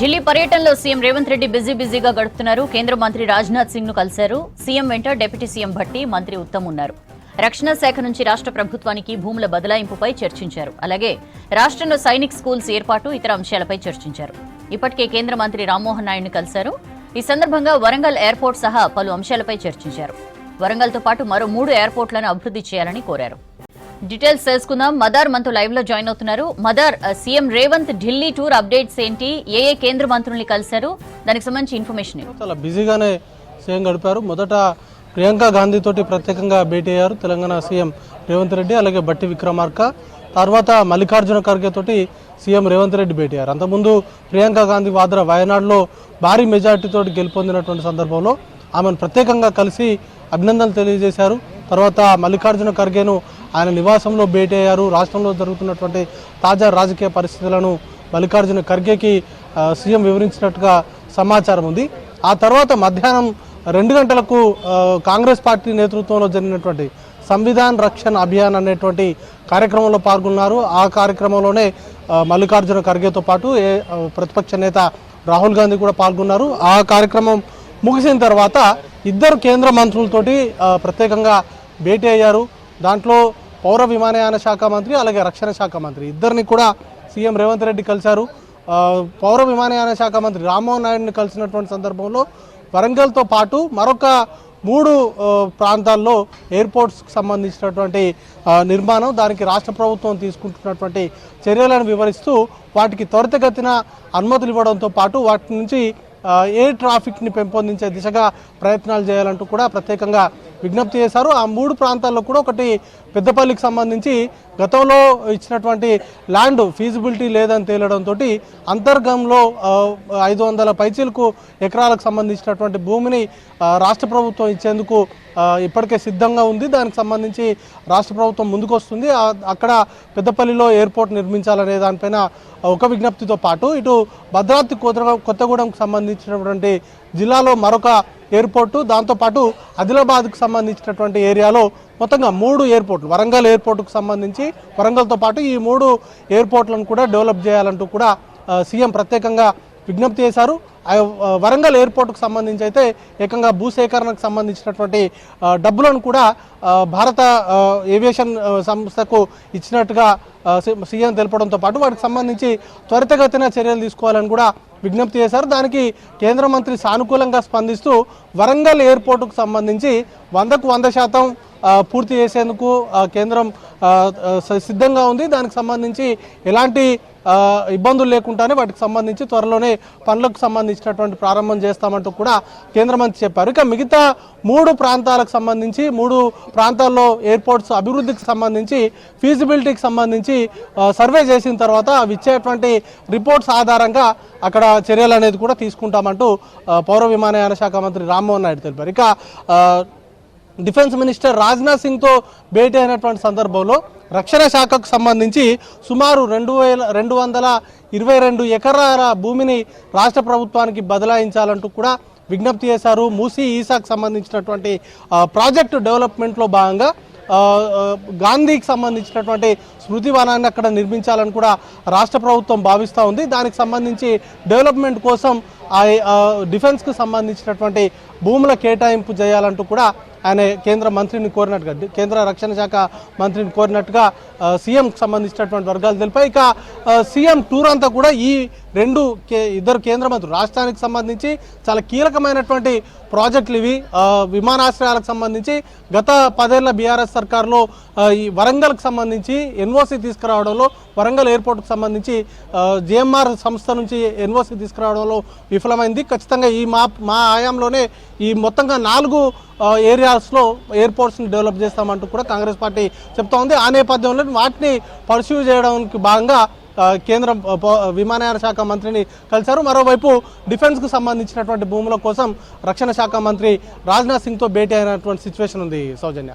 ఢిల్లీ పర్యటనలో సీఎం రేవంత్ రెడ్డి బిజీగా గడుపుతున్నారు. కేంద్ర మంత్రి రాజ్నాథ్ సింగ్ ను కలిశారు. సీఎం వెంట డిప్యూటీ సీఎం భట్టి, మంత్రి ఉత్తమ్ ఉన్నారు. రక్షణ శాఖ నుంచి రాష్ట్ర ప్రభుత్వానికి భూముల బదలాయింపుపై చర్చించారు. అలాగే రాష్ట్రంలో సైనిక్ స్కూల్స్ ఏర్పాటు, ఇతర అంశాలపై చర్చించారు. ఇప్పటికే కేంద్ర మంత్రి రామ్మోహన్ నాయుడును కలిశారు. ఈ సందర్భంగా వరంగల్ ఎయిర్పోర్ట్ సహా పలు అంశాలపై చర్చించారు. వరంగల్తో పాటు మరో 3 ఎయిర్పోర్ట్లను అభివృద్ధి చేయాలని కోరారు. డీటెయిల్స్ తెలుసుకుందాం. మదార్ మనతో లైవ్ లో జాయిన్ అవుతున్నారు. Madar, CM Revanth Delhi tour updates ఏంటి? ఏ కేంద్ర మంత్రుల్ని కలిశారు? దానికి సంబంధించి ఇన్ఫర్మేషన్. చాలా బిజీగానే సీఎం గడిపారు. మొదట ప్రియాంక గాంధీ తోటి ప్రత్యేకంగా భేటీ అయ్యారు తెలంగాణ సీఎం రేవంత్ రెడ్డి, అలాగే బట్టి విక్రమార్క. తర్వాత మల్లికార్జున ఖర్గే తోటి సీఎం రేవంత్ రెడ్డి భేటీ అయ్యారు. అంతకుముందు ప్రియాంక గాంధీ వాద్రా వయనాడులో భారీ మెజార్టీతో గెలుపొందినటువంటి సందర్భంలో ఆమెను ప్రత్యేకంగా కలిసి అభినందనలు తెలియజేశారు. తర్వాత మల్లికార్జున ఖర్గేను ఆయన నివాసంలో భేటీ అయ్యారు. రాష్ట్రంలో జరుగుతున్నటువంటి తాజా రాజకీయ పరిస్థితులను మల్లికార్జున ఖర్గేకి సీఎం వివరించినట్టుగా సమాచారం ఉంది. ఆ తర్వాత మధ్యాహ్నం 2 గంటలకు కాంగ్రెస్ పార్టీ నేతృత్వంలో జరిగినటువంటి సంవిధాన్ రక్షణ అభియాన్ అనేటువంటి కార్యక్రమంలో పాల్గొన్నారు. ఆ కార్యక్రమంలోనే మల్లికార్జున ఖర్గేతో పాటు ప్రతిపక్ష నేత రాహుల్ గాంధీ కూడా పాల్గొన్నారు. ఆ కార్యక్రమం ముగిసిన తర్వాత ఇద్దరు కేంద్ర మంత్రులతోటి ప్రత్యేకంగా భేటీ అయ్యారు. దాంట్లో పౌర విమానయాన శాఖ మంత్రి, అలాగే రక్షణ శాఖ మంత్రి ఇద్దరిని కూడా సీఎం రేవంత్ రెడ్డి కలిశారు. పౌర విమానయాన శాఖ మంత్రి రామ్మోహన్ నాయుడుని కలిసినటువంటి సందర్భంలో వరంగల్తో పాటు మరొక 3 ప్రాంతాల్లో ఎయిర్పోర్ట్స్కి సంబంధించినటువంటి నిర్మాణం, దానికి రాష్ట్ర ప్రభుత్వం తీసుకుంటున్నటువంటి చర్యలను వివరిస్తూ వాటికి త్వరితగతిన అనుమతులు ఇవ్వడంతో పాటు వాటి నుంచి ఎయిర్ ట్రాఫిక్ని పెంపొందించే దిశగా ప్రయత్నాలు చేయాలంటూ కూడా ప్రత్యేకంగా విజ్ఞప్తి చేశారు. ఆ 3 ప్రాంతాల్లో కూడా ఒకటి పెద్దపల్లికి సంబంధించి గతంలో ఇచ్చినటువంటి ల్యాండ్ ఫీజిబిలిటీ లేదని తేలడంతో అంతర్గంలో 500 పైచీలకు ఎకరాలకు సంబంధించినటువంటి భూమిని రాష్ట్ర ప్రభుత్వం ఇచ్చేందుకు ఇప్పటికే సిద్ధంగా ఉంది. దానికి సంబంధించి రాష్ట్ర ప్రభుత్వం ముందుకు వస్తుంది. అక్కడ పెద్దపల్లిలో ఎయిర్పోర్ట్ నిర్మించాలనే దానిపైన ఒక విజ్ఞప్తితో పాటు ఇటు భద్రాద్రి కొత్తగూడెంకు సంబంధించినటువంటి జిల్లాలో మరొక ఎయిర్పోర్టు, దాంతోపాటు ఆదిలాబాద్కు సంబంధించినటువంటి ఏరియాలో మొత్తంగా 3 ఎయిర్పోర్ట్లు, వరంగల్ ఎయిర్పోర్టుకు సంబంధించి వరంగల్తో పాటు ఈ 3 ఎయిర్పోర్ట్లను కూడా డెవలప్ చేయాలంటూ కూడా సీఎం ప్రత్యేకంగా విజ్ఞప్తి చేశారు. వరంగల్ ఎయిర్పోర్టుకు సంబంధించి అయితే ఏకంగా భూసేకరణకు సంబంధించినటువంటి డబ్బులను కూడా భారత ఏవియేషన్ సంస్థకు ఇచ్చినట్టుగా సీఎం తెలపడంతో పాటు వాటికి సంబంధించి త్వరితగతిన చర్యలు తీసుకోవాలని కూడా విజ్ఞప్తి చేశారు. దానికి కేంద్ర మంత్రి సానుకూలంగా స్పందిస్తూ వరంగల్ ఎయిర్పోర్టుకు సంబంధించి 100కు 100% పూర్తి చేసేందుకు కేంద్రం సిద్ధంగా ఉంది. దానికి సంబంధించి ఎలాంటి ఇబ్బందులు లేకుండానే వాటికి సంబంధించి త్వరలోనే పనులకు సంబంధించినటువంటి ప్రారంభం చేస్తామంటూ కూడా కేంద్ర మంత్రి చెప్పారు. ఇక మిగతా 3 ప్రాంతాలకు సంబంధించి 3 ప్రాంతాల్లో ఎయిర్పోర్ట్స్ అభివృద్ధికి సంబంధించి ఫీజిబిలిటీకి సంబంధించి సర్వే చేసిన తర్వాత అవి ఇచ్చేటువంటి రిపోర్ట్స్ ఆధారంగా అక్కడ చర్యలు అనేది కూడా తీసుకుంటామంటూ పౌర విమానయాన శాఖ మంత్రి రామ్మోహన్ నాయుడు తెలిపారు. ఇక డిఫెన్స్ మినిస్టర్ రాజ్నాథ్ సింగ్తో భేటీ అయినటువంటి సందర్భంలో రక్షణ శాఖకు సంబంధించి సుమారు 222 ఎకరాల భూమిని రాష్ట్ర ప్రభుత్వానికి బదలాయించాలంటూ కూడా విజ్ఞప్తి చేశారు. మూసీ ఈసాకు సంబంధించినటువంటి ప్రాజెక్టు డెవలప్మెంట్లో భాగంగా గాంధీకి సంబంధించినటువంటి స్మృతి వనాన్ని అక్కడ నిర్మించాలని కూడా రాష్ట్ర ప్రభుత్వం భావిస్తూ ఉంది. దానికి సంబంధించి డెవలప్మెంట్ కోసం డిఫెన్స్కి సంబంధించినటువంటి భూముల కేటాయింపు చేయాలంటూ కూడా ఆయన కేంద్ర మంత్రిని కోరినట్టుగా, కేంద్ర రక్షణ శాఖ మంత్రిని కోరినట్టుగా సీఎంకి సంబంధించినటువంటి వర్గాలు తెలిపాయి. ఇక సీఎం టూర్ అంతా కూడా ఈ ఇద్దరు కేంద్ర మంత్రులు రాష్ట్రానికి సంబంధించి చాలా కీలకమైనటువంటి ప్రాజెక్టులు ఇవి. విమానాశ్రయాలకు సంబంధించి గత 10 ఏళ్ల బీఆర్ఎస్ సర్కార్లో ఈ వరంగల్కి సంబంధించి ఎన్ఓసి తీసుకురావడంలో, వరంగల్ ఎయిర్పోర్ట్కి సంబంధించి జిఎంఆర్ సంస్థ నుంచి ఎన్ఓసి తీసుకురావడంలో విఫలమైంది. ఖచ్చితంగా ఈ మా ఆయాంలోనే ఈ మొత్తంగా 4 ఏరియాస్లో ఎయిర్పోర్ట్స్ని డెవలప్ చేస్తామంటూ కూడా కాంగ్రెస్ పార్టీ చెప్తా ఉంది. ఆ నేపథ్యంలో వాటిని పర్స్యూ చేయడానికి భాగంగా కేంద్ర విమానయాన శాఖ మంత్రిని కలిశారు. మరోవైపు డిఫెన్స్కు సంబంధించినటువంటి భూముల కోసం రక్షణ శాఖ మంత్రి రాజ్నాథ్ సింగ్తో భేటీ అయినటువంటి సిచ్యువేషన్ ఉంది. సౌజన్య.